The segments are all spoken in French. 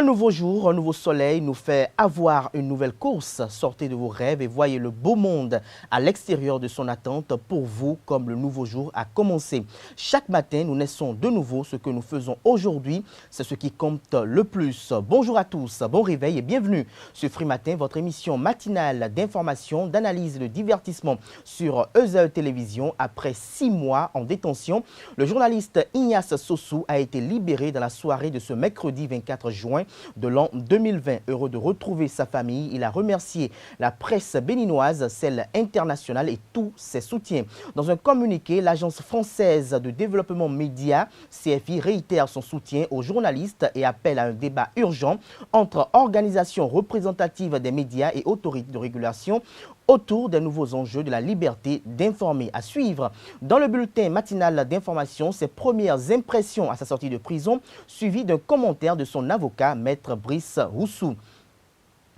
nouveau jour, un nouveau soleil nous fait avoir une nouvelle course. Sortez de vos rêves et voyez le beau monde à l'extérieur de son attente pour vous comme le nouveau jour a commencé. Chaque matin, nous naissons de nouveau. Ce que nous faisons aujourd'hui, c'est ce qui compte le plus. Bonjour à tous, bon réveil et bienvenue sur Free Matin, votre émission matinale d'information, d'analyse et de divertissement sur EZAE Télévision. Après 6 mois en détention, le journaliste Ignace Sossou a été libéré dans la soirée de ce mercredi 24 juin de l'an 2020. Heureux de retrouver sa famille, il a remercié la presse béninoise, celle internationale et tous ses soutiens. Dans un communiqué, l'Agence française de développement média, CFI, réitère son soutien aux journalistes et appelle à un débat urgent entre organisations représentatives des médias et autorités de régulation autour des nouveaux enjeux de la liberté d'informer. À suivre dans le bulletin matinal d'information, ses premières impressions à sa sortie de prison, suivies d'un commentaire de son avocat, Maître Brice Roussou.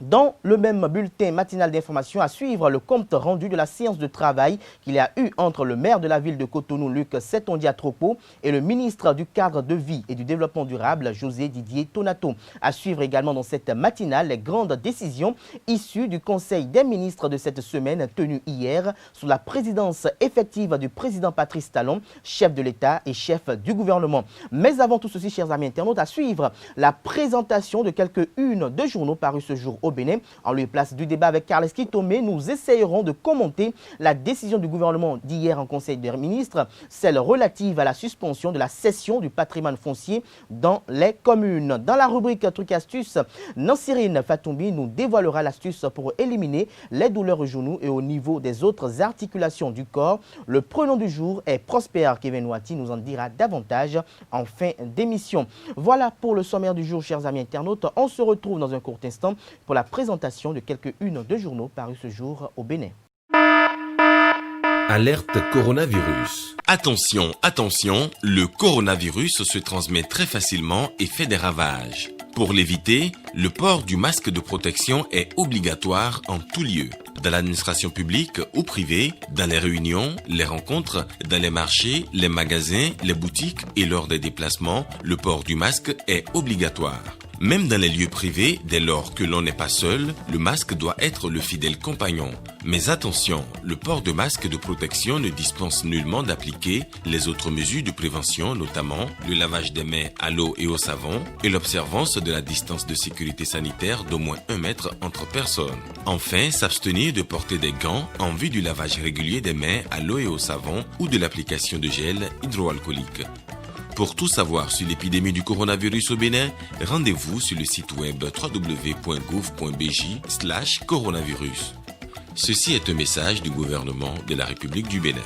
Dans le même bulletin matinal d'information, à suivre le compte rendu de la séance de travail qu'il y a eu entre le maire de la ville de Cotonou, Luc Setondia-Tropo, et le ministre du cadre de vie et du développement durable, José Didier Tonato. À suivre également dans cette matinale les grandes décisions issues du Conseil des ministres de cette semaine tenu hier sous la présidence effective du président Patrice Talon, chef de l'État et chef du gouvernement. Mais avant tout ceci, chers amis internautes, à suivre la présentation de quelques-unes de journaux parus ce jour au Bénin. En lieu et place du débat avec Carles Kitomé, nous essayerons de commenter la décision du gouvernement d'hier en Conseil des ministres, celle relative à la suspension de la cession du patrimoine foncier dans les communes. Dans la rubrique Trucs Astuces, Nansirine Fatoumbi nous dévoilera l'astuce pour éliminer les douleurs au genou et au niveau des autres articulations du corps. Le prénom du jour est Prosper Kevenouati, nous en dira davantage en fin d'émission. Voilà pour le sommaire du jour, chers amis internautes. On se retrouve dans un court instant pour la présentation de quelques-unes de journaux parus ce jour au Bénin. Alerte coronavirus. Attention, attention, le coronavirus se transmet très facilement et fait des ravages. Pour l'éviter, le port du masque de protection est obligatoire en tout lieu. Dans l'administration publique ou privée, dans les réunions, les rencontres, dans les marchés, les magasins, les boutiques et lors des déplacements, le port du masque est obligatoire. Même dans les lieux privés, dès lors que l'on n'est pas seul, le masque doit être le fidèle compagnon. Mais attention, le port de masque de protection ne dispense nullement d'appliquer les autres mesures de prévention, notamment le lavage des mains à l'eau et au savon et l'observance de la distance de sécurité sanitaire d'au moins 1 mètre entre personnes. Enfin, s'abstenir de porter des gants en vue du lavage régulier des mains à l'eau et au savon ou de l'application de gel hydroalcoolique. Pour tout savoir sur l'épidémie du coronavirus au Bénin, rendez-vous sur le site web www.gouv.bj/coronavirus. Ceci est un message du gouvernement de la République du Bénin.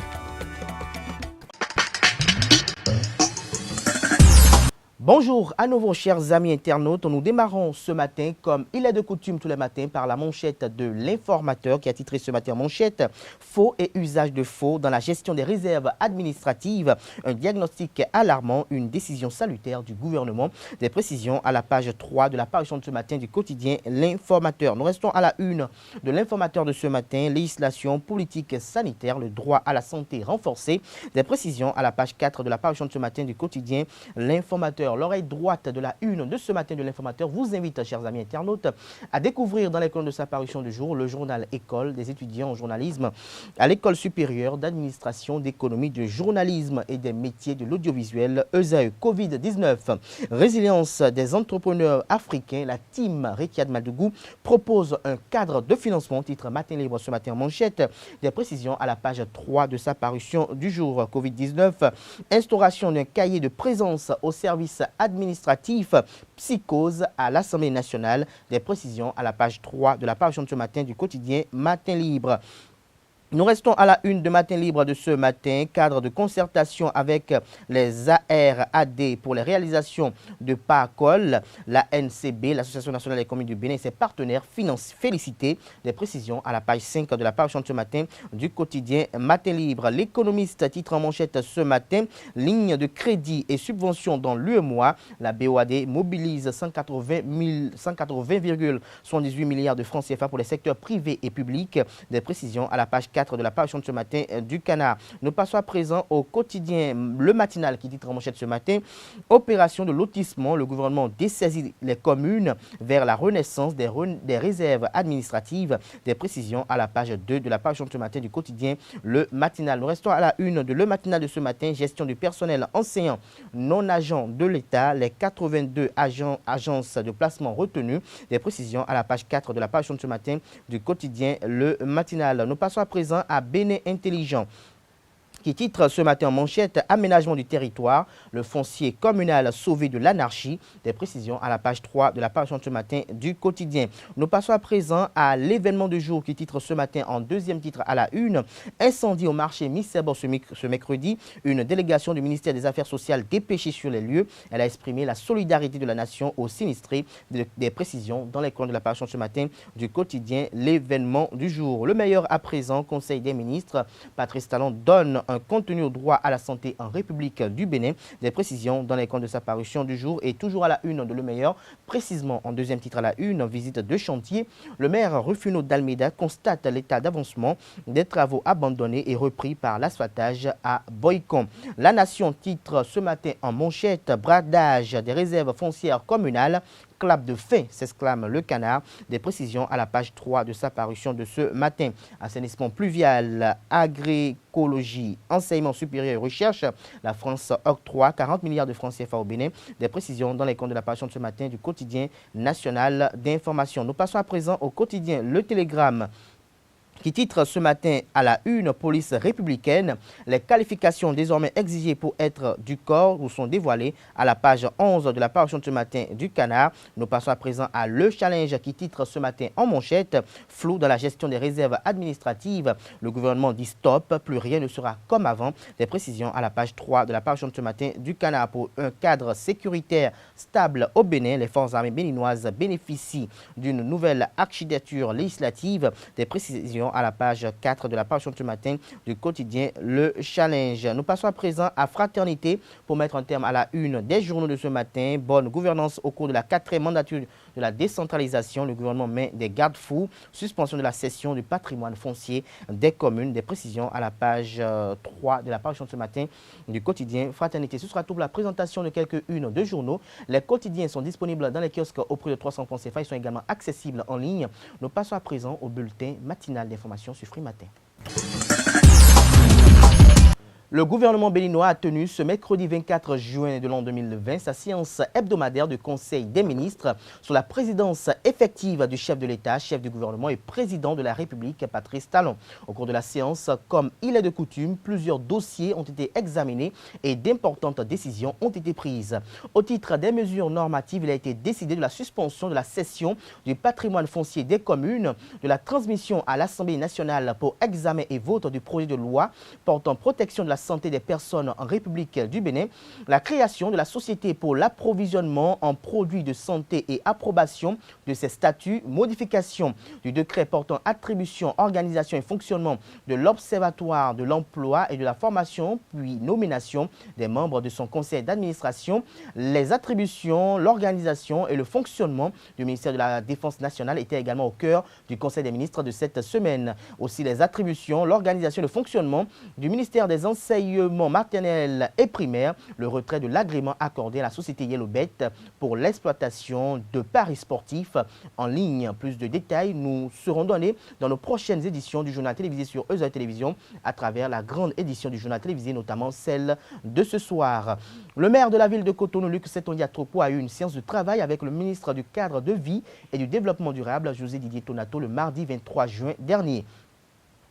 Bonjour à nouveau, chers amis internautes. Nous démarrons ce matin, comme il est de coutume tous les matins, par la manchette de l'informateur qui a titré ce matin manchette « Faux et usage de faux dans la gestion des réserves administratives. Un diagnostic alarmant, une décision salutaire du gouvernement ». Des précisions à la page 3 de la parution de ce matin du quotidien L'Informateur. Nous restons à la une de l'Informateur de ce matin. Législation, politique sanitaire, le droit à la santé renforcé. Des précisions à la page 4 de la parution de ce matin du quotidien L'Informateur. L'oreille droite de la une de ce matin de l'Informateur vous invite, chers amis internautes, à découvrir dans les colonnes de sa parution du jour le journal École des étudiants en journalisme à l'École supérieure d'administration, d'économie, de journalisme et des métiers de l'audiovisuel, EZAE. Covid-19, résilience des entrepreneurs africains. La team Rekiad Madougou propose un cadre de financement, titre Matin Libre ce matin en manchette. Des précisions à la page 3 de sa parution du jour. Covid-19, instauration d'un cahier de présence au service administratif, psychose à l'Assemblée nationale. Des précisions à la page 3 de la parution de ce matin du quotidien Matin Libre. Nous restons à la une de Matin Libre de ce matin, cadre de concertation avec les ARAD pour les réalisations de PACOL, la NCB, l'Association nationale des communes du Bénin et ses partenaires félicités. Des précisions à la page 5 de la parution de ce matin du quotidien Matin Libre. L'économiste titre en manchette ce matin, ligne de crédit et subventions dans l'UEMOA. La BOAD mobilise 180,78 milliards de francs CFA pour les secteurs privés et publics. Des précisions à la page 4 4 de la parution de ce matin du Canard. Nous passons à présent au quotidien Le Matinal qui titre en manchette ce matin « Opération de lotissement, le gouvernement dessaisit les communes vers la renaissance des réserves administratives ». Des précisions à la page 2 de la parution de ce matin du quotidien Le Matinal. Nous restons à la une de Le Matinal de ce matin, gestion du personnel enseignant non agent de l'État, les 82 agences de placement retenues. Des précisions à la page 4 de la parution de ce matin du quotidien Le Matinal. Nous passons à présent à Bénin Intelligent qui titre ce matin en manchette « Aménagement du territoire, le foncier communal sauvé de l'anarchie ». Des précisions à la page 3 de la parution de ce matin du quotidien. Nous passons à présent à l'événement du jour qui titre ce matin en deuxième titre à la une « Incendie au marché Missebor ce mercredi ». Une délégation du ministère des Affaires sociales dépêchée sur les lieux. Elle a exprimé la solidarité de la nation aux sinistrés. Des précisions dans les colonnes de la parution de ce matin du quotidien l'événement du jour. Le meilleur à présent, Conseil des ministres, Patrice Talon donne un contenu au droit à la santé en République du Bénin. Des précisions dans les comptes de sa parution du jour et toujours à la une de Le Meilleur, précisément en deuxième titre à la une, visite de chantier. Le maire Rufino d'Almeida constate l'état d'avancement des travaux abandonnés et repris par l'asphaltage à Boycon. La Nation titre ce matin en manchette « Bradage des réserves foncières communales ». Clap de fin, s'exclame le Canard. Des précisions à la page 3 de sa parution de ce matin. Assainissement pluvial, agroécologie, enseignement supérieur et recherche. La France octroie 40 milliards de francs CFA au Bénin. Des précisions dans les comptes de la parution de ce matin du quotidien national d'information. Nous passons à présent au quotidien Le Télégramme qui titre ce matin à la une « Police républicaine ». Les qualifications désormais exigées pour être du corps ou sont dévoilées à la page 11 de la parution de ce matin du Canard. Nous passons à présent à Le Challenge qui titre ce matin en manchette « Flou dans la gestion des réserves administratives ». Le gouvernement dit stop, plus rien ne sera comme avant. Des précisions à la page 3 de la parution de ce matin du Canard. Pour un cadre sécuritaire stable au Bénin, les forces armées béninoises bénéficient d'une nouvelle architecture législative. Des précisions à la page 4 de la parution de ce matin du quotidien Le Challenge. Nous passons à présent à Fraternité pour mettre un terme à la une des journaux de ce matin. Bonne gouvernance au cours de la 4e mandature de la décentralisation. Le gouvernement met des garde-fous. Suspension de la cession du patrimoine foncier des communes. Des précisions à la page 3 de la parution de ce matin du quotidien Fraternité. Ce sera tout pour la présentation de quelques-unes de journaux. Les quotidiens sont disponibles dans les kiosques au prix de 300 francs CFA. Ils sont également accessibles en ligne. Nous passons à présent au bulletin matinal d'information sur Free Matin. Le gouvernement béninois a tenu ce mercredi 24 juin de l'an 2020 sa séance hebdomadaire du Conseil des ministres sous la présidence effective du chef de l'État, chef du gouvernement et président de la République, Patrice Talon. Au cours de la séance, comme il est de coutume, plusieurs dossiers ont été examinés et d'importantes décisions ont été prises. Au titre des mesures normatives, il a été décidé de la suspension de la cession du patrimoine foncier des communes, de la transmission à l'Assemblée nationale pour examen et vote du projet de loi portant protection de la santé des personnes en République du Bénin, la création de la Société pour l'approvisionnement en produits de santé et approbation de ses statuts, modification du décret portant attribution, organisation et fonctionnement de l'Observatoire de l'emploi et de la formation, puis nomination des membres de son conseil d'administration, les attributions, l'organisation et le fonctionnement du ministère de la Défense nationale étaient également au cœur du Conseil des ministres de cette semaine. Aussi les attributions, l'organisation et le fonctionnement du ministère des enseignements maternels et primaires, le retrait de l'agrément accordé à la société Yellowbet pour l'exploitation de paris sportifs en ligne. Plus de détails nous seront donnés dans nos prochaines éditions du journal télévisé sur Eusa Télévision à travers la grande édition du journal télévisé, notamment celle de ce soir. Le maire de la ville de Cotonou, Luc Setondia-Tropo, a eu une séance de travail avec le ministre du Cadre de vie et du Développement durable, José Didier Tonato, le mardi 23 juin dernier.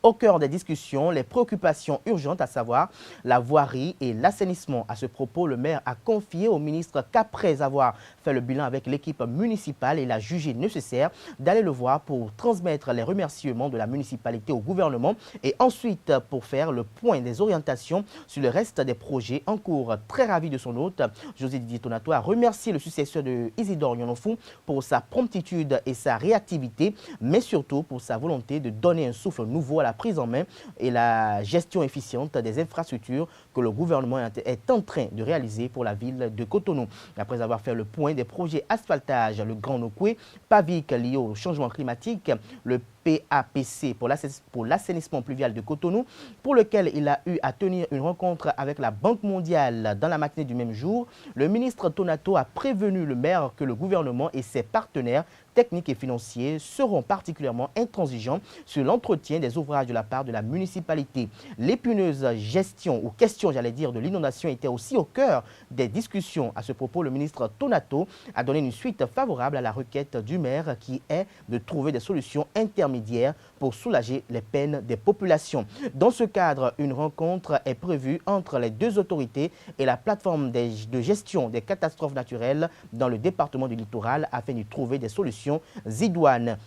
Au cœur des discussions, les préoccupations urgentes, à savoir la voirie et l'assainissement. À ce propos, le maire a confié au ministre qu'après avoir fait le bilan avec l'équipe municipale, il a jugé nécessaire d'aller le voir pour transmettre les remerciements de la municipalité au gouvernement et ensuite pour faire le point des orientations sur le reste des projets en cours. Très ravi de son hôte, José Didier Tonato a remercié le successeur de Isidore Nyonofu pour sa promptitude et sa réactivité, mais surtout pour sa volonté de donner un souffle nouveau à la prise en main et la gestion efficiente des infrastructures que le gouvernement est en train de réaliser pour la ville de Cotonou. Après avoir fait le point des projets asphaltage, le Grand Nokoué, Pavik lié au changement climatique, le PAPC pour l'assainissement pluvial de Cotonou, pour lequel il a eu à tenir une rencontre avec la Banque mondiale dans la matinée du même jour, le ministre Tonato a prévenu le maire que le gouvernement et ses partenaires techniques et financiers seront particulièrement intransigeants sur l'entretien des ouvrages de la part de la municipalité. L'épineuse gestion ou question, j'allais dire, de l'inondation était aussi au cœur des discussions. À ce propos, le ministre Tonato a donné une suite favorable à la requête du maire qui est de trouver des solutions intermédiaires pour soulager les peines des populations. Dans ce cadre, une rencontre est prévue entre les deux autorités et la plateforme de gestion des catastrophes naturelles dans le département du littoral afin de trouver des solutions idoines.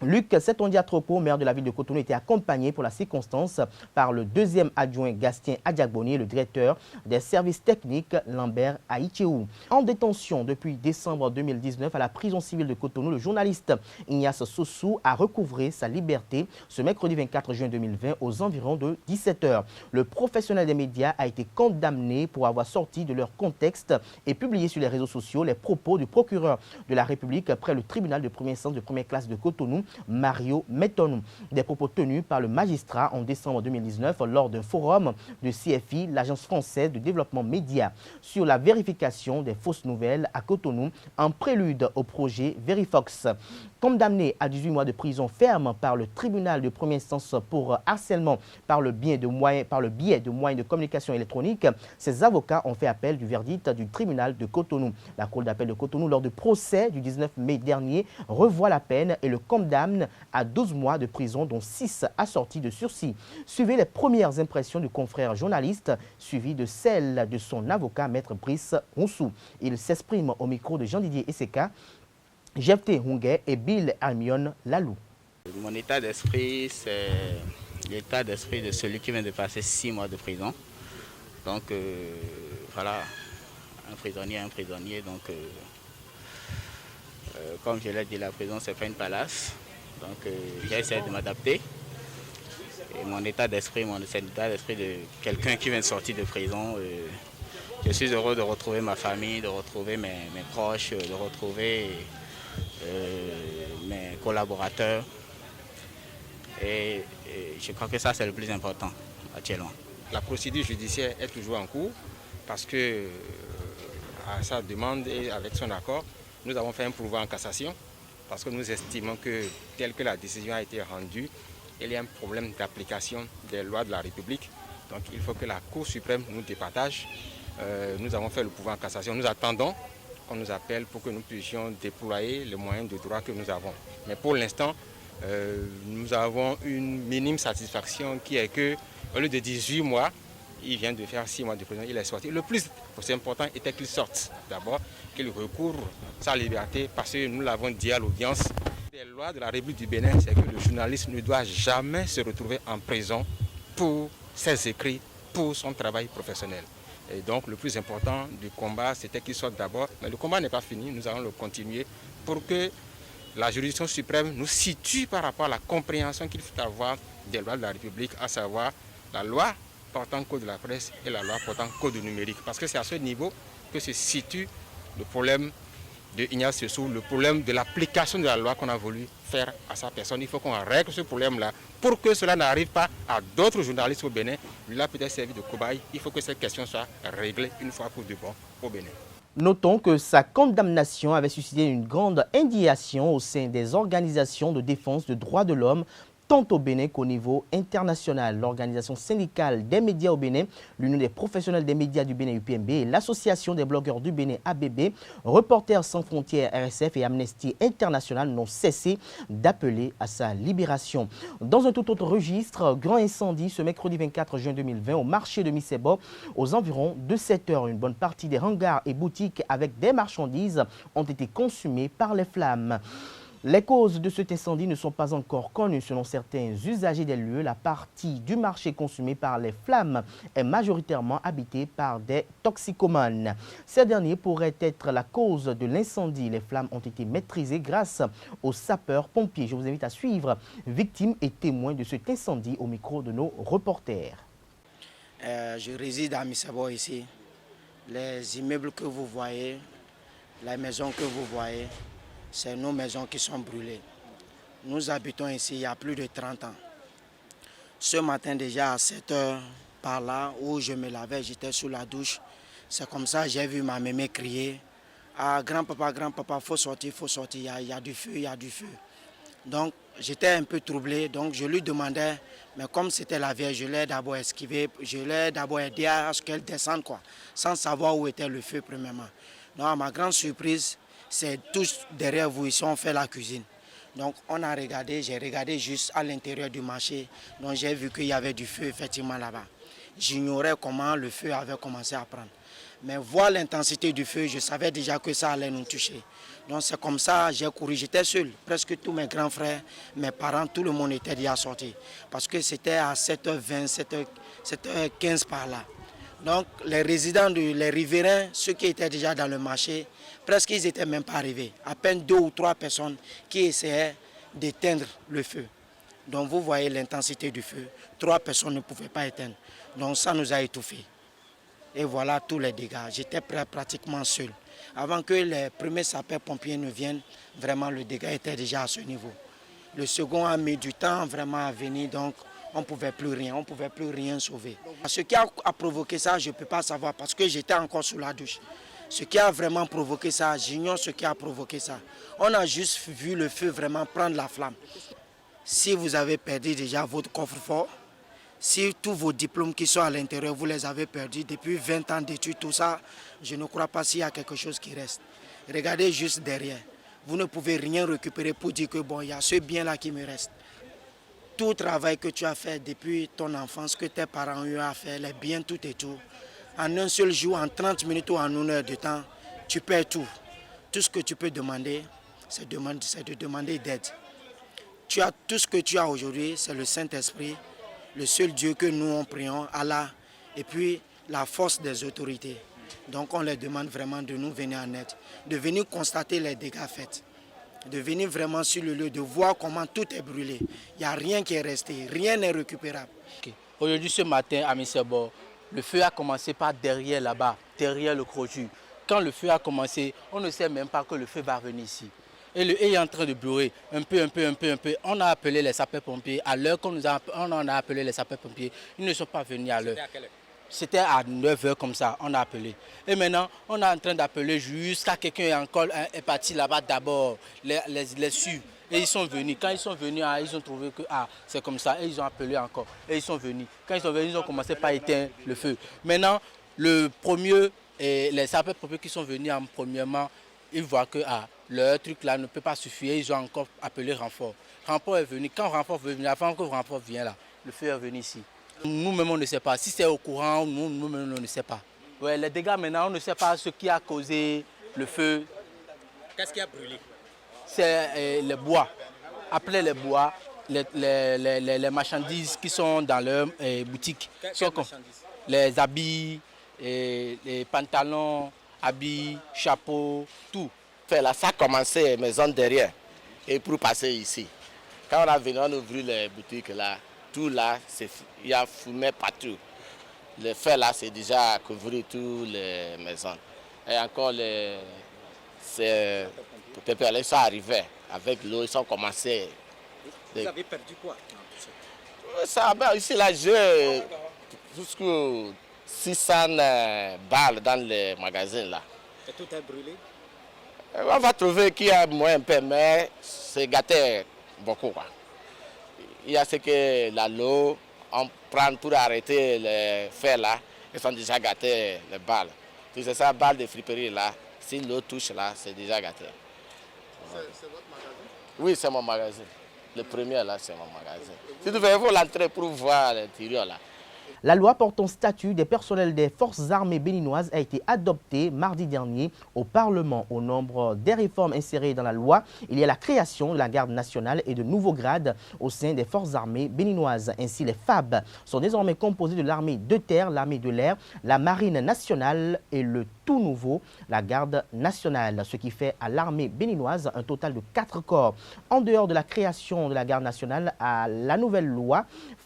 Luc Setondia-Tropo, maire de la ville de Cotonou, était accompagné pour la circonstance par le deuxième adjoint Gastien Adiagboni et le directeur des services techniques Lambert Aïtchéou. En détention depuis décembre 2019 à la prison civile de Cotonou, le journaliste Ignace Sossou a recouvré sa liberté ce mercredi 24 juin 2020 aux environs de 17 h. Le professionnel des médias a été condamné pour avoir sorti de leur contexte et publié sur les réseaux sociaux les propos du procureur de la République près le tribunal de première instance de première classe de Cotonou, Mario Metonou. Des propos tenus par le magistrat en décembre 2019 lors d'un forum de CFI, l'Agence française de développement média, sur la vérification des fausses nouvelles à Cotonou en prélude au projet Verifox. Condamné à 18 mois de prison ferme par le tribunal de première instance pour harcèlement par le biais de moyens de communication électronique, ses avocats ont fait appel du verdict du tribunal de Cotonou. La Cour d'appel de Cotonou, lors du procès du 19 mai dernier, revoit la peine et le condamne à 12 mois de prison, dont 6 assortis de sursis. Suivez les premières impressions du confrère journaliste, suivies de celles de son avocat, Maître Brice Roussou. Il s'exprime au micro de Jean-Didier Esseka, Jefté Hungé et Bill Hermione Lalou. Mon état d'esprit, c'est l'état d'esprit de celui qui vient de passer 6 mois de prison. Donc voilà, un prisonnier. Donc comme je l'ai dit, la prison, c'est pas une palace. Donc j'ai essayé de m'adapter. Et mon état d'esprit, c'est l'état d'esprit de quelqu'un qui vient de sortir de prison. Je suis heureux de retrouver ma famille, de retrouver mes proches, de retrouver mes collaborateurs. Et je crois que ça, c'est le plus important actuellement. La procédure judiciaire est toujours en cours parce que, à sa demande et avec son accord, nous avons fait un pourvoi en cassation parce que nous estimons que, telle que la décision a été rendue, il y a un problème d'application des lois de la République. Donc il faut que la Cour suprême nous départage. Nous avons fait le pourvoi en cassation. Nous attendons qu'on nous appelle pour que nous puissions déployer les moyens de droit que nous avons. Mais pour l'instant, nous avons une minime satisfaction qui est qu'au lieu de 18 mois, il vient de faire 6 mois de prison, il est sorti. Le plus important était qu'il sorte d'abord, qu'il recouvre sa liberté, parce que nous l'avons dit à l'audience. Les lois de la République du Bénin, c'est que le journaliste ne doit jamais se retrouver en prison pour ses écrits, pour son travail professionnel. Et donc le plus important du combat, c'était qu'il sorte d'abord. Mais le combat n'est pas fini, nous allons le continuer pour que la juridiction suprême nous situe par rapport à la compréhension qu'il faut avoir des lois de la République, à savoir la loi portant code de la presse et la loi portant code du numérique. Parce que c'est à ce niveau que se situe le problème de Ignace Sossou, le problème de l'application de la loi qu'on a voulu faire à sa personne. Il faut qu'on règle ce problème-là pour que cela n'arrive pas à d'autres journalistes au Bénin. Lui a peut-être servi de cobaye. Il faut que cette question soit réglée une fois pour de bon au Bénin. Notons que sa condamnation avait suscité une grande indignation au sein des organisations de défense des droits de l'homme, tant au Bénin qu'au niveau international. L'organisation syndicale des médias au Bénin, l'Union des professionnels des médias du Bénin UPMB et l'Association des blogueurs du Bénin ABB, Reporters sans frontières RSF et Amnesty International n'ont cessé d'appeler à sa libération. Dans un tout autre registre, grand incendie ce mercredi 24 juin 2020 au marché de Missebo aux environs de 7 h. Une bonne partie des hangars et boutiques avec des marchandises ont été consumées par les flammes. Les causes de cet incendie ne sont pas encore connues. Selon certains usagers des lieux, la partie du marché consumée par les flammes est majoritairement habitée par des toxicomanes. Ces derniers pourraient être la cause de l'incendie. Les flammes ont été maîtrisées grâce aux sapeurs-pompiers. Je vous invite à suivre victimes et témoins de cet incendie au micro de nos reporters. Je réside à Missabo ici. Les immeubles que vous voyez, les maisons que vous voyez, c'est nos maisons qui sont brûlées. Nous habitons ici il y a plus de 30 ans. Ce matin déjà à 7 h par là où je me lavais, j'étais sous la douche. C'est comme ça j'ai vu ma mémé crier. Ah, grand-papa, faut sortir, il y a du feu, il y a du feu. Donc j'étais un peu troublé, donc je lui demandais, mais comme c'était la Vierge, je l'ai d'abord esquivé, je l'ai d'abord aidé à ce qu'elle descende, quoi, sans savoir où était le feu premièrement. Donc à ma grande surprise, c'est tous derrière vous, ici on fait la cuisine. Donc on a regardé, j'ai regardé juste à l'intérieur du marché, donc j'ai vu qu'il y avait du feu effectivement là-bas. J'ignorais comment le feu avait commencé à prendre. Mais voir l'intensité du feu, je savais déjà que ça allait nous toucher. Donc c'est comme ça, j'ai couru, j'étais seul. Presque tous mes grands frères, mes parents, tout le monde était déjà sorti. Parce que c'était à 7 h 20, 7 h 15 par là. Donc les résidents, les riverains, ceux qui étaient déjà dans le marché, presque ils n'étaient même pas arrivés. À peine 2 ou 3 personnes qui essayaient d'éteindre le feu. Donc vous voyez l'intensité du feu. 3 personnes ne pouvaient pas éteindre. Donc ça nous a étouffés. Et voilà tous les dégâts. J'étais pratiquement seul. Avant que les premiers sapeurs-pompiers ne viennent, vraiment le dégât était déjà à ce niveau. Le second a mis du temps vraiment à venir, donc on ne pouvait plus rien sauver. Ce qui a provoqué ça, je ne peux pas savoir parce que j'étais encore sous la douche. Ce qui a vraiment provoqué ça, j'ignore ce qui a provoqué ça. On a juste vu le feu vraiment prendre la flamme. Si vous avez perdu déjà votre coffre-fort, si tous vos diplômes qui sont à l'intérieur, vous les avez perdus depuis 20 ans d'études, tout ça, je ne crois pas s'il y a quelque chose qui reste. Regardez juste derrière. Vous ne pouvez rien récupérer pour dire que bon, il y a ce bien-là qui me reste. Tout travail que tu as fait depuis ton enfance, que tes parents ont eu à faire, les biens, tout et tout, en un seul jour, en 30 minutes ou en 1 heure de temps, tu perds tout. Tout ce que tu peux demander, c'est de demander d'aide. Tu as tout ce que tu as aujourd'hui, c'est le Saint-Esprit, le seul Dieu que nous en prions, Allah, et puis la force des autorités. Donc on leur demande vraiment de nous venir en aide, de venir constater les dégâts faits, de venir vraiment sur le lieu, de voir comment tout est brûlé. Il n'y a rien qui est resté, rien n'est récupérable. Okay. Aujourd'hui, ce matin, à Missebo, le feu a commencé par derrière là-bas, derrière le Croju. Quand le feu a commencé, on ne sait même pas que le feu va venir ici. Et le est en train de brûler un peu. On a appelé les sapeurs-pompiers. À l'heure qu'on on a appelé les sapeurs-pompiers, ils ne sont pas venus à l'heure. C'était à 9 h comme ça, on a appelé. Et maintenant, on est en train d'appeler jusqu'à quelqu'un est parti là-bas d'abord, les suivre. Et ils sont venus. Quand ils sont venus, ils ont trouvé que c'est comme ça. Et ils ont appelé encore. Et ils sont venus. Quand ils sont venus, ils ont commencé par éteindre le feu. Maintenant, les sapeurs-pompiers qui sont venus premièrement, ils voient que leur truc là ne peut pas suffire. Ils ont encore appelé renfort. Renfort est venu. Quand renfort veut venir, avant que renfort vienne là, le feu est venu ici. Nous-mêmes, on ne sait pas. Si c'est au courant, nous-mêmes, on ne sait pas. Ouais, les dégâts maintenant, on ne sait pas ce qui a causé le feu. Qu'est-ce qui a brûlé? C'est les bois. Après les bois, les marchandises qui sont dans leur boutique. Les habits, les pantalons, habits, chapeaux, tout. Là, ça a commencé maison derrière et pour passer ici. Quand on a venu, on a ouvert les boutiques là, tout là, il y a fumé partout. Le feu là, c'est déjà couvert toutes les maisons. Et encore, ils sont arrivés avec l'eau, ils ont commencé. Vous avez perdu quoi? Ici là, j'ai jusqu'à 600 balles dans les magasins là. Et tout est brûlé? On va trouver qu'il y a moins un peu, mais c'est gâté beaucoup, quoi. Il y a ce que l'eau, on prend pour arrêter les feux là, ils sont déjà gâtés les balles. Tout c'est ça, balles de friperie là, si l'eau touche là, c'est déjà gâté. C'est votre magasin? Oui, c'est mon magasin. Le premier là, c'est mon magasin. Si tu veux, il faut l'entrer pour voir l'intérieur là. La loi portant statut des personnels des forces armées béninoises a été adoptée mardi dernier au Parlement. Au nombre des réformes insérées dans la loi, il y a la création de la garde nationale et de nouveaux grades au sein des forces armées béninoises. Ainsi, les FAB sont désormais composés de l'armée de terre, l'armée de l'air, la marine nationale et le tout nouveau, la garde nationale, ce qui fait à l'armée béninoise un total de 4 corps. En dehors de la création de la garde nationale, à la nouvelle loi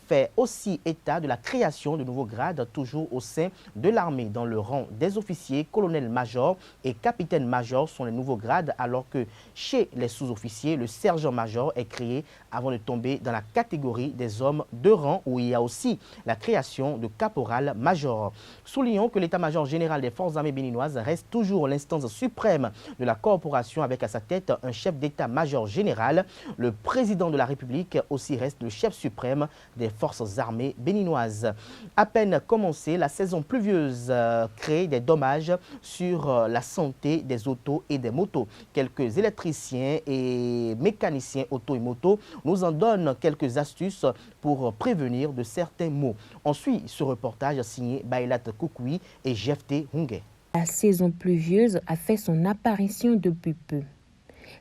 fait aussi état de la création de nouveaux grades toujours au sein de l'armée. Dans le rang des officiers, colonel-major et capitaine-major sont les nouveaux grades, alors que chez les sous-officiers, le sergent-major est créé avant de tomber dans la catégorie des hommes de rang, où il y a aussi la création de caporal-major. Soulignons que l'état-major général des forces armées béninoises reste toujours l'instance suprême de la corporation, avec à sa tête un chef d'état-major général. Le président de la République aussi reste le chef suprême des forces armées béninoises. À peine commencée, la saison pluvieuse crée des dommages sur la santé des autos et des motos. Quelques électriciens et mécaniciens auto et moto nous en donnent quelques astuces pour prévenir de certains maux. On suit ce reportage signé Bailat Koukoui et Jefté Hungé. La saison pluvieuse a fait son apparition depuis peu,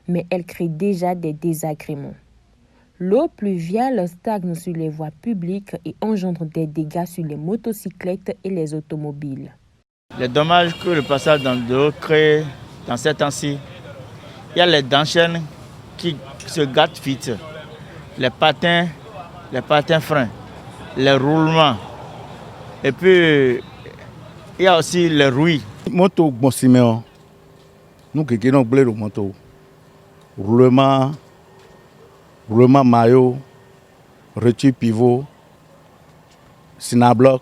mais elle crée déjà des désagréments. L'eau pluviale stagne sur les voies publiques et engendre des dégâts sur les motocyclettes et les automobiles. Les dommages que le passage dans l'eau crée dans ces temps-ci, il y a les dents-chaînes qui se gâtent vite, les patins freins, les roulements, et puis il y a aussi les rouilles. Moto bon siméon, nous qui nous blé le moto, roulement maillot, retour pivot, synabloc.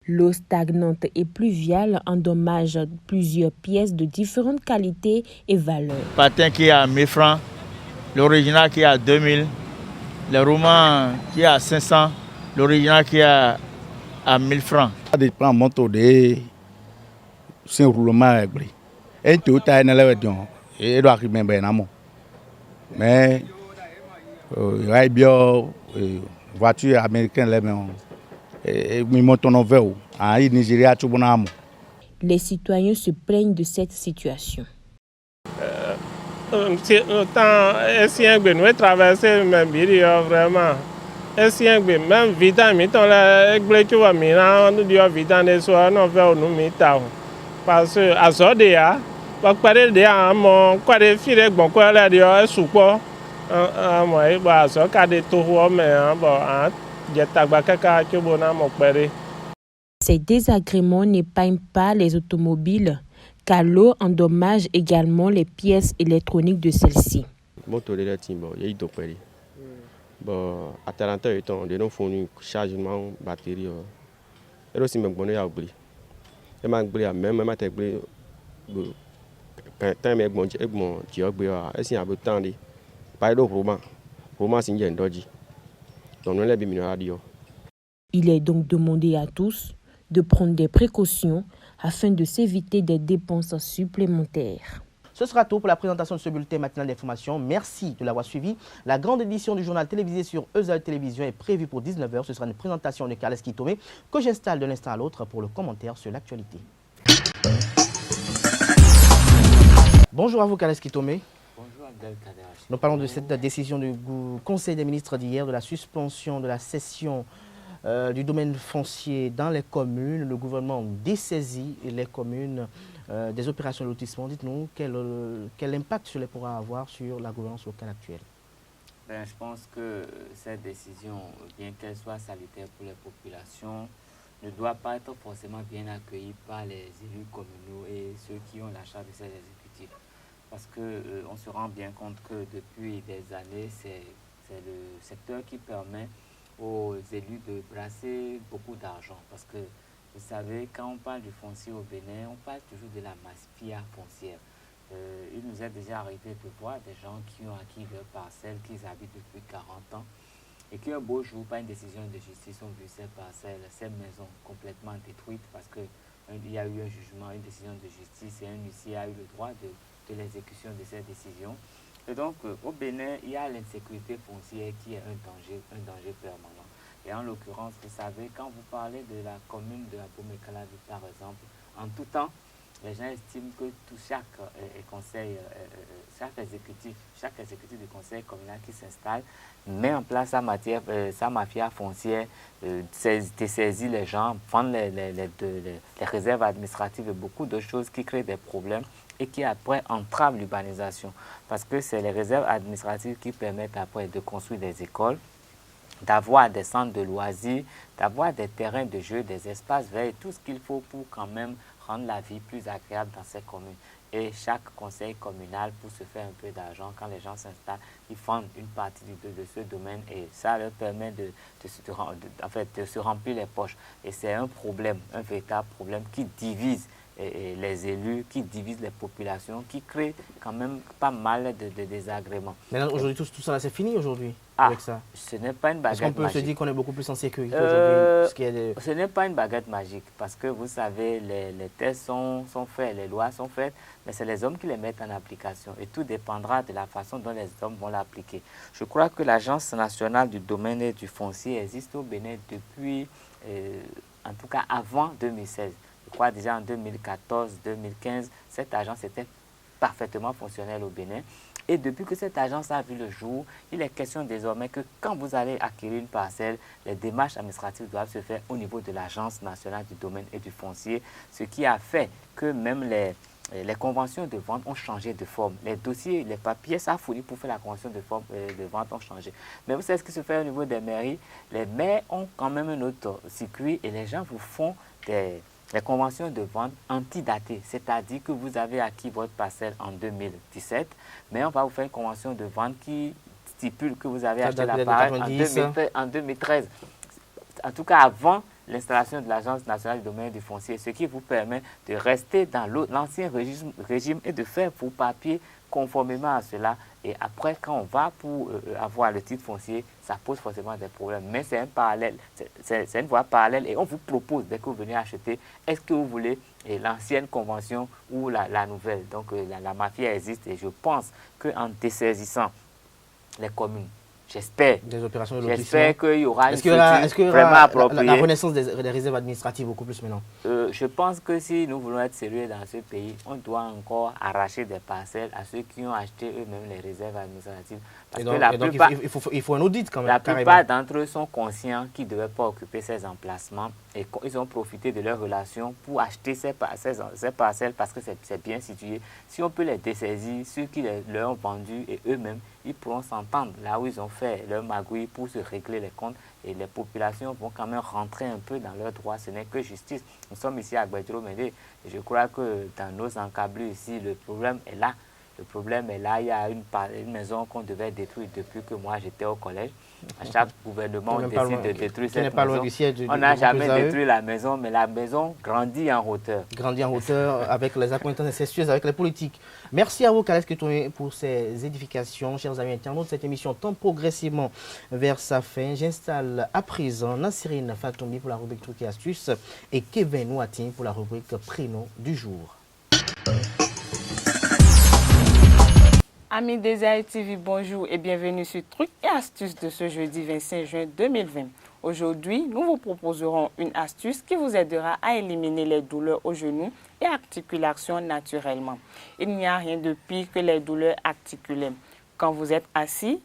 L'eau stagnante et pluviale endommage plusieurs pièces de différentes qualités et valeurs. Patin qui est à 1000 francs, l'original qui est à 2000, le roulement qui est à 500, l'original qui est à 1000 francs. Ça dépend de moto de c'est roulement blé. Et tout est dans le védion et doit arriver bien mais il y a bien voiture américaine là mais les citoyens se plaignent de cette situation. Vraiment. Même vitamine, parce que à Zodéa, ces désagréments n'épargnent pas les automobiles, car l'eau endommage également les pièces électroniques de celles-ci. À 40 ans, on a fourni chargement batterie. Et aussi, même on a oublié. Et même il est donc demandé à tous de prendre des précautions afin de s'éviter des dépenses supplémentaires. Ce sera tout pour la présentation de ce bulletin matinal d'information. Merci de l'avoir suivi. La grande édition du journal télévisé sur EZA Télévision est prévue pour 19h. Ce sera une présentation de Carles Kitome que j'installe de l'instant à l'autre pour le commentaire sur l'actualité. Bonjour à vous, Carles Kitome. Bonjour Abdelkader. Nous parlons de cette décision du Conseil des ministres d'hier de la suspension de la cession du domaine foncier dans les communes. Le gouvernement dessaisit les communes des opérations de lotissement. Dites-nous quel impact cela pourra avoir sur la gouvernance locale actuelle. Je pense que cette décision, bien qu'elle soit salutaire pour les populations, ne doit pas être forcément bien accueillie par les élus communaux et ceux qui ont la charge de ces exécutifs. Parce qu'on se rend bien compte que depuis des années, c'est le secteur qui permet aux élus de brasser beaucoup d'argent. Parce que, vous savez, quand on parle du foncier au Bénin, on parle toujours de la mafia foncière. Il nous est déjà arrivé de voir des gens qui ont acquis leurs parcelles, qu'ils habitent depuis 40 ans, et qui un beau jour, par une décision de justice, ont vu ces parcelles, ces maisons complètement détruites parce qu'il y a eu un jugement, une décision de justice, et un huissier a eu le droit de l'exécution de ces décisions. Et donc, au Bénin, il y a l'insécurité foncière qui est un danger permanent. Et en l'occurrence, vous savez, quand vous parlez de la commune de Abomey-Calavi, par exemple, en tout temps, les gens estiment que chaque exécutif du conseil communal qui s'installe met en place sa mafia foncière, dessaisit les gens, prend les réserves administratives et beaucoup de choses qui créent des problèmes et qui après entravent l'urbanisation. Parce que c'est les réserves administratives qui permettent après de construire des écoles, d'avoir des centres de loisirs, d'avoir des terrains de jeu, des espaces verts, tout ce qu'il faut pour quand même rendre la vie plus agréable dans ces communes. Et chaque conseil communal, pour se faire un peu d'argent, quand les gens s'installent, ils font une partie de ce domaine et ça leur permet de se remplir les poches. Et c'est un problème, un véritable problème qui divise les élus, qui divise les populations, qui crée quand même pas mal de désagréments. Maintenant, aujourd'hui, tout ça, c'est fini aujourd'hui avec ça. Ce n'est pas une baguette magique. Est-ce qu'on peut se dire qu'on est beaucoup plus en sécurité aujourd'hui? Ce n'est pas une baguette magique parce que vous savez, les tests sont faits, les lois sont faites, mais c'est les hommes qui les mettent en application et tout dépendra de la façon dont les hommes vont l'appliquer. Je crois que l'Agence nationale du domaine et du foncier existe au Bénin depuis, en tout cas avant 2016. Je crois déjà en 2014-2015, cette agence était parfaitement fonctionnelle au Bénin. Et depuis que cette agence a vu le jour, il est question désormais que quand vous allez acquérir une parcelle, les démarches administratives doivent se faire au niveau de l'Agence nationale du domaine et du foncier, ce qui a fait que même les conventions de vente ont changé de forme. Les dossiers, les papiers, ça a fourni pour faire la convention de vente ont changé. Mais vous savez ce qui se fait au niveau des mairies? Les maires ont quand même un autre circuit et les gens vous font les conventions de vente antidatées, c'est-à-dire que vous avez acquis votre parcelle en 2017, mais on va vous faire une convention de vente qui stipule que vous avez acheté l'appareil en 2013. En tout cas, avant l'installation de l'Agence nationale du domaine du foncier, ce qui vous permet de rester dans l'ancien régime et de faire vos papiers conformément à cela. Et après, quand on va pour avoir le titre foncier, ça pose forcément des problèmes. Mais c'est un parallèle, c'est une voie parallèle et on vous propose, dès que vous venez acheter, est-ce que vous voulez l'ancienne convention ou la nouvelle? Donc la mafia existe et je pense qu'en dessaisissant les communes, j'espère qu'il y aura une structure vraiment appropriée. La renaissance des réserves administratives beaucoup plus maintenant. Je pense que si nous voulons être sérieux dans ce pays, on doit encore arracher des parcelles à ceux qui ont acheté eux-mêmes les réserves administratives. Parce que il faut un audit quand même. La plupart d'entre eux sont conscients qu'ils ne devaient pas occuper ces emplacements et ils ont profité de leurs relations pour acheter ces parcelles parce que c'est bien situé. Si on peut les dessaisir, ceux qui leur ont vendu et eux-mêmes, ils pourront s'entendre là où ils ont fait leur magouille pour se régler les comptes et les populations vont quand même rentrer un peu dans leurs droits. Ce n'est que justice. Nous sommes ici à Guadeloupe-Médé et je crois que dans nos encablures ici, le problème est là. Le problème est là, il y a une maison qu'on devait détruire depuis que moi j'étais au collège. À chaque gouvernement, on décide de détruire cette maison. On n'a jamais détruit la maison, mais la maison grandit en hauteur. Grandit en hauteur avec les accointances incestueuses, avec les politiques. Merci à vous, Kales Ketomé, pour ces édifications. Chers amis internautes, cette émission tend progressivement vers sa fin. J'installe à présent Nassirine Fatoumi pour la rubrique Trucs et Astuces et Kevin Ouatin pour la rubrique Prénom du jour. Amis des AITV, bonjour et bienvenue sur Trucs et Astuces de ce jeudi 25 juin 2020. Aujourd'hui, nous vous proposerons une astuce qui vous aidera à éliminer les douleurs aux genoux et articulations naturellement. Il n'y a rien de pire que les douleurs articulaires. Quand vous êtes assis,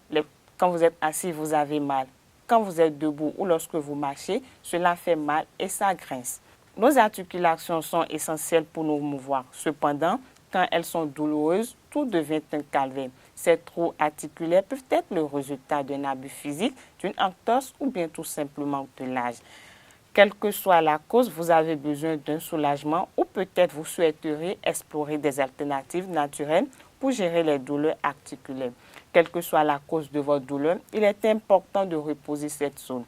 vous avez mal. Quand vous êtes debout ou lorsque vous marchez, cela fait mal et ça grince. Nos articulations sont essentielles pour nous mouvoir. Cependant, quand elles sont douloureuses, tout devient un calvaire. Ces trous articulaires peuvent être le résultat d'un abus physique, d'une entorse ou bien tout simplement de l'âge. Quelle que soit la cause, vous avez besoin d'un soulagement ou peut-être vous souhaiteriez explorer des alternatives naturelles pour gérer les douleurs articulaires. Quelle que soit la cause de votre douleur, il est important de reposer cette zone.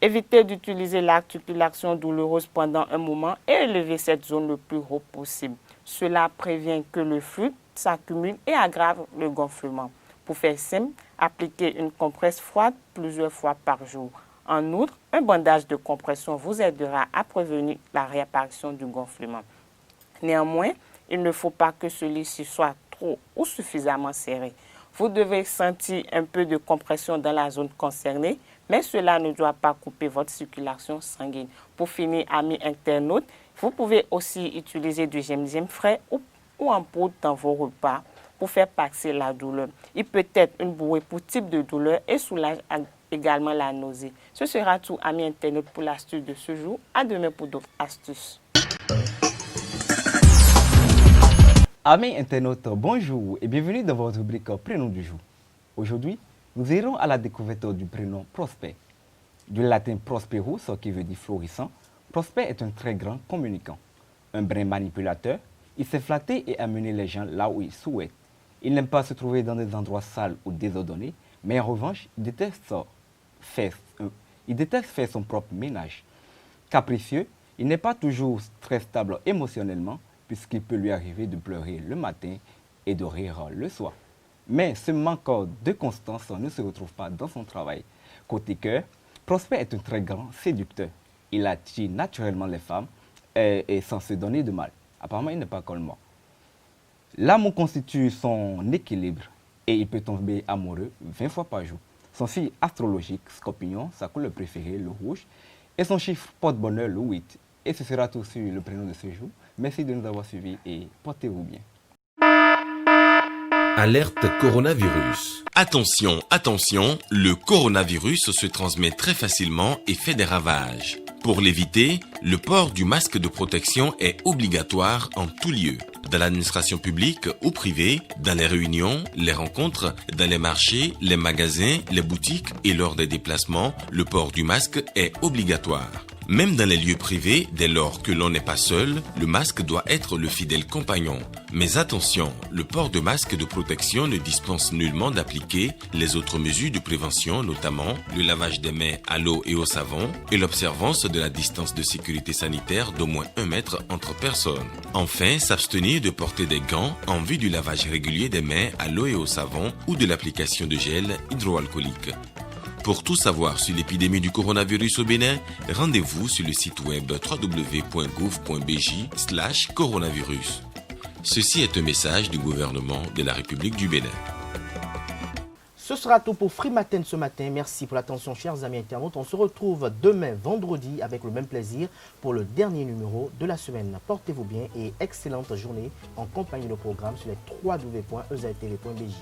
Évitez d'utiliser l'articulation douloureuse pendant un moment et élevez cette zone le plus haut possible. Cela prévient que le fluide s'accumule et aggrave le gonflement. Pour faire simple, appliquez une compresse froide plusieurs fois par jour. En outre, un bandage de compression vous aidera à prévenir la réapparition du gonflement. Néanmoins, il ne faut pas que celui-ci soit trop ou suffisamment serré. Vous devez sentir un peu de compression dans la zone concernée, mais cela ne doit pas couper votre circulation sanguine. Pour finir, amis internautes, vous pouvez aussi utiliser du gingembre frais ou en poudre dans vos repas pour faire passer la douleur. Il peut être une bouée pour type de douleur et soulage également la nausée. Ce sera tout, amis internautes, pour l'astuce de ce jour. À demain pour d'autres astuces. Amis internautes, bonjour et bienvenue dans votre rubrique Prénom du jour. Aujourd'hui, nous irons à la découverte du prénom Prosper. Du latin prosperus, qui veut dire florissant, Prosper est un très grand communicant. Un brin manipulateur, il sait flatter et amener les gens là où il souhaite. Il n'aime pas se trouver dans des endroits sales ou désordonnés, mais en revanche, il déteste faire son propre ménage. Capricieux, il n'est pas toujours très stable émotionnellement, puisqu'il peut lui arriver de pleurer le matin et de rire le soir. Mais ce manque de constance ne se retrouve pas dans son travail. Côté cœur, Prosper est un très grand séducteur. Il attire naturellement les femmes et sans se donner de mal. Apparemment, il n'est pas comme moi. L'amour constitue son équilibre et il peut tomber amoureux 20 fois par jour. Son signe astrologique, Scorpion, sa couleur préférée, le rouge, et son chiffre porte-bonheur, le 8. Et ce sera tout sur le prénom de ce jour. Merci de nous avoir suivis et portez-vous bien. Alerte coronavirus. Attention, attention, le coronavirus se transmet très facilement et fait des ravages. Pour l'éviter, le port du masque de protection est obligatoire en tout lieu. Dans l'administration publique ou privée, dans les réunions, les rencontres, dans les marchés, les magasins, les boutiques et lors des déplacements, le port du masque est obligatoire. Même dans les lieux privés, dès lors que l'on n'est pas seul, le masque doit être le fidèle compagnon. Mais attention, le port de masque de protection ne dispense nullement d'appliquer les autres mesures de prévention, notamment le lavage des mains à l'eau et au savon et l'observance de la distance de sécurité sanitaire d'au moins 1 mètre entre personnes. Enfin, s'abstenir de porter des gants en vue du lavage régulier des mains à l'eau et au savon ou de l'application de gel hydroalcoolique. Pour tout savoir sur l'épidémie du coronavirus au Bénin, rendez-vous sur le site web www.gouv.bj/coronavirus. Ceci est un message du gouvernement de la République du Bénin. Ce sera tout pour Free Matin ce matin. Merci pour l'attention, chers amis internautes. On se retrouve demain, vendredi, avec le même plaisir pour le dernier numéro de la semaine. Portez-vous bien et excellente journée en compagnie de programme sur les www.ezatv.bj.